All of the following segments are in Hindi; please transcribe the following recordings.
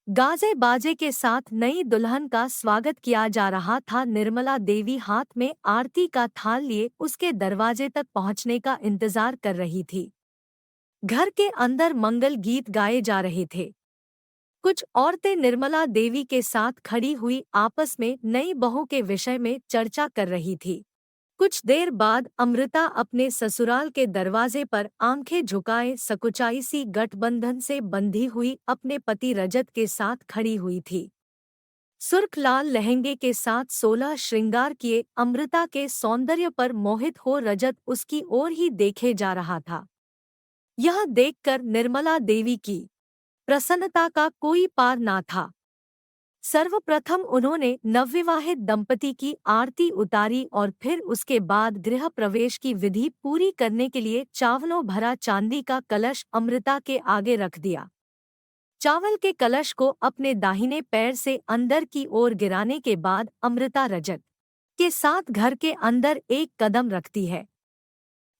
गाजे बाजे के साथ नई दुल्हन का स्वागत किया जा रहा था। निर्मला देवी हाथ में आरती का थाल लिए उसके दरवाजे तक पहुंचने का इंतजार कर रही थी। घर के अंदर मंगल गीत गाए जा रहे थे। कुछ औरतें निर्मला देवी के साथ खड़ी हुई आपस में नई बहू के विषय में चर्चा कर रही थी। कुछ देर बाद अमृता अपने ससुराल के दरवाजे पर आंखें झुकाए सकुचाई सी गठबंधन से बंधी हुई अपने पति रजत के साथ खड़ी हुई थी। सुर्ख लाल लहंगे के साथ 16 श्रृंगार किए अमृता के सौंदर्य पर मोहित हो रजत उसकी ओर ही देखे जा रहा था। यह देखकर निर्मला देवी की प्रसन्नता का कोई पार ना था। सर्वप्रथम उन्होंने नवविवाहित दंपति की आरती उतारी और फिर उसके बाद गृह प्रवेश की विधि पूरी करने के लिए चावलों भरा चांदी का कलश अमृता के आगे रख दिया। चावल के कलश को अपने दाहिने पैर से अंदर की ओर गिराने के बाद अमृता रजत के साथ घर के अंदर एक कदम रखती है।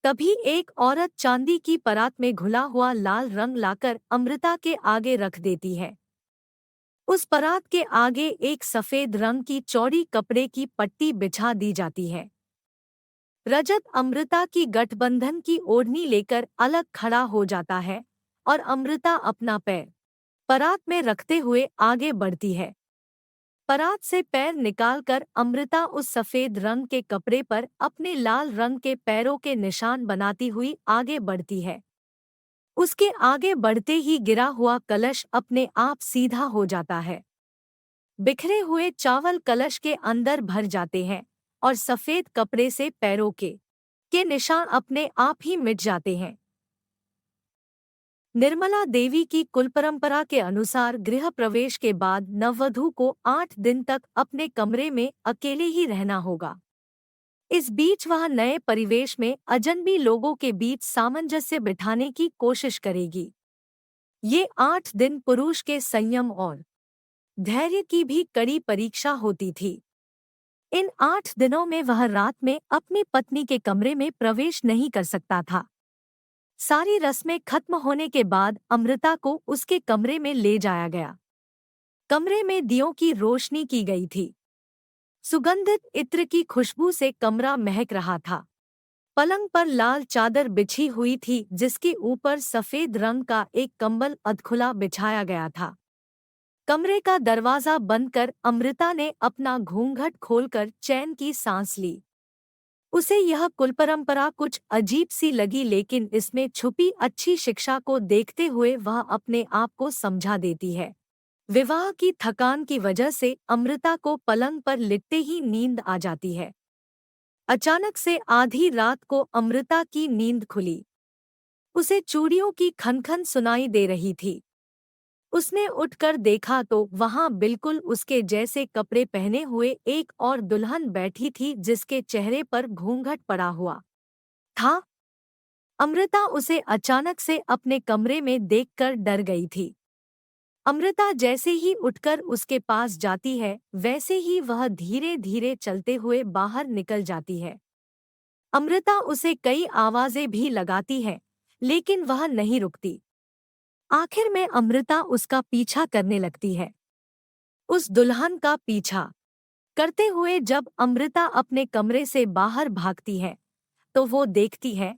तभी एक औरत चांदी की परात में घुला हुआ लाल रंग लाकर अमृता के आगे रख देती है। उस परात के आगे एक सफेद रंग की चौड़ी कपड़े की पट्टी बिछा दी जाती है। रजत अमृता की गठबंधन की ओढ़नी लेकर अलग खड़ा हो जाता है और अमृता अपना पैर परात में रखते हुए आगे बढ़ती है। परात से पैर निकालकर अमृता उस सफेद रंग के कपड़े पर अपने लाल रंग के पैरों के निशान बनाती हुई आगे बढ़ती है। उसके आगे बढ़ते ही गिरा हुआ कलश अपने आप सीधा हो जाता है। बिखरे हुए चावल कलश के अंदर भर जाते हैं और सफेद कपड़े से पैरों के निशान अपने आप ही मिट जाते हैं। निर्मला देवी की कुल परंपरा के अनुसार गृह प्रवेश के बाद नववधू को 8 दिन तक अपने कमरे में अकेले ही रहना होगा। इस बीच वह नए परिवेश में अजनबी लोगों के बीच सामंजस्य बिठाने की कोशिश करेगी। ये 8 दिन पुरुष के संयम और धैर्य की भी कड़ी परीक्षा होती थी। इन 8 दिनों में वह रात में अपनी पत्नी के कमरे में प्रवेश नहीं कर सकता था। सारी रस्में खत्म होने के बाद अमृता को उसके कमरे में ले जाया गया। कमरे में दियों की रोशनी की गई थी। सुगंधित इत्र की खुशबू से कमरा महक रहा था। पलंग पर लाल चादर बिछी हुई थी जिसके ऊपर सफेद रंग का एक कंबल अधखुला बिछाया गया था। कमरे का दरवाजा बंद कर अमृता ने अपना घूंघट खोलकर चैन की सांस ली। उसे यह कुल परंपरा कुछ अजीब सी लगी, लेकिन इसमें छुपी अच्छी शिक्षा को देखते हुए वह अपने आप को समझा देती है। विवाह की थकान की वजह से अमृता को पलंग पर लिटते ही नींद आ जाती है। अचानक से आधी रात को अमृता की नींद खुली। उसे चूड़ियों की खनखन सुनाई दे रही थी। उसने उठकर देखा तो वहां बिल्कुल उसके जैसे कपड़े पहने हुए एक और दुल्हन बैठी थी जिसके चेहरे पर घूंघट पड़ा हुआ था। अमृता उसे अचानक से अपने कमरे में देखकर डर गई थी। अमृता जैसे ही उठकर उसके पास जाती है वैसे ही वह धीरे धीरे चलते हुए बाहर निकल जाती है। अमृता उसे कई आवाजें भी लगाती है लेकिन वह नहीं रुकती। आखिर में अमृता उसका पीछा करने लगती है। उस दुल्हन का पीछा करते हुए जब अमृता अपने कमरे से बाहर भागती है तो वो देखती है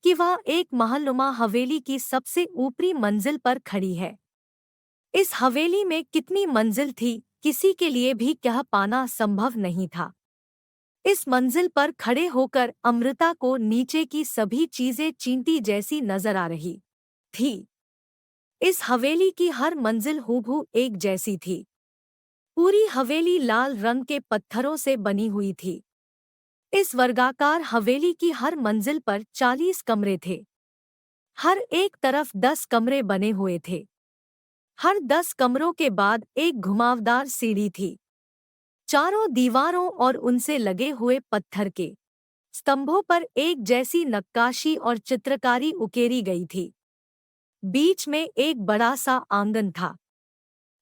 कि वह एक महलनुमा हवेली की सबसे ऊपरी मंजिल पर खड़ी है। इस हवेली में कितनी मंजिल थी किसी के लिए भी कह पाना संभव नहीं था। इस मंजिल पर खड़े होकर अमृता को नीचे की सभी चीजें चींटी जैसी नजर आ रही थी। इस हवेली की हर मंजिल हूबहू एक जैसी थी। पूरी हवेली लाल रंग के पत्थरों से बनी हुई थी। इस वर्गाकार हवेली की हर मंजिल पर 40 कमरे थे। हर एक तरफ 10 कमरे बने हुए थे। हर 10 कमरों के बाद एक घुमावदार सीढ़ी थी। चारों दीवारों और उनसे लगे हुए पत्थर के स्तंभों पर एक जैसी नक्काशी और चित्रकारी उकेरी गई थी। बीच में एक बड़ा सा आंगन था।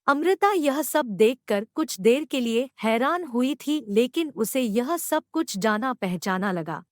अमृता यह सब देखकर कुछ देर के लिए हैरान हुई थी, लेकिन उसे यह सब कुछ जाना पहचाना लगा।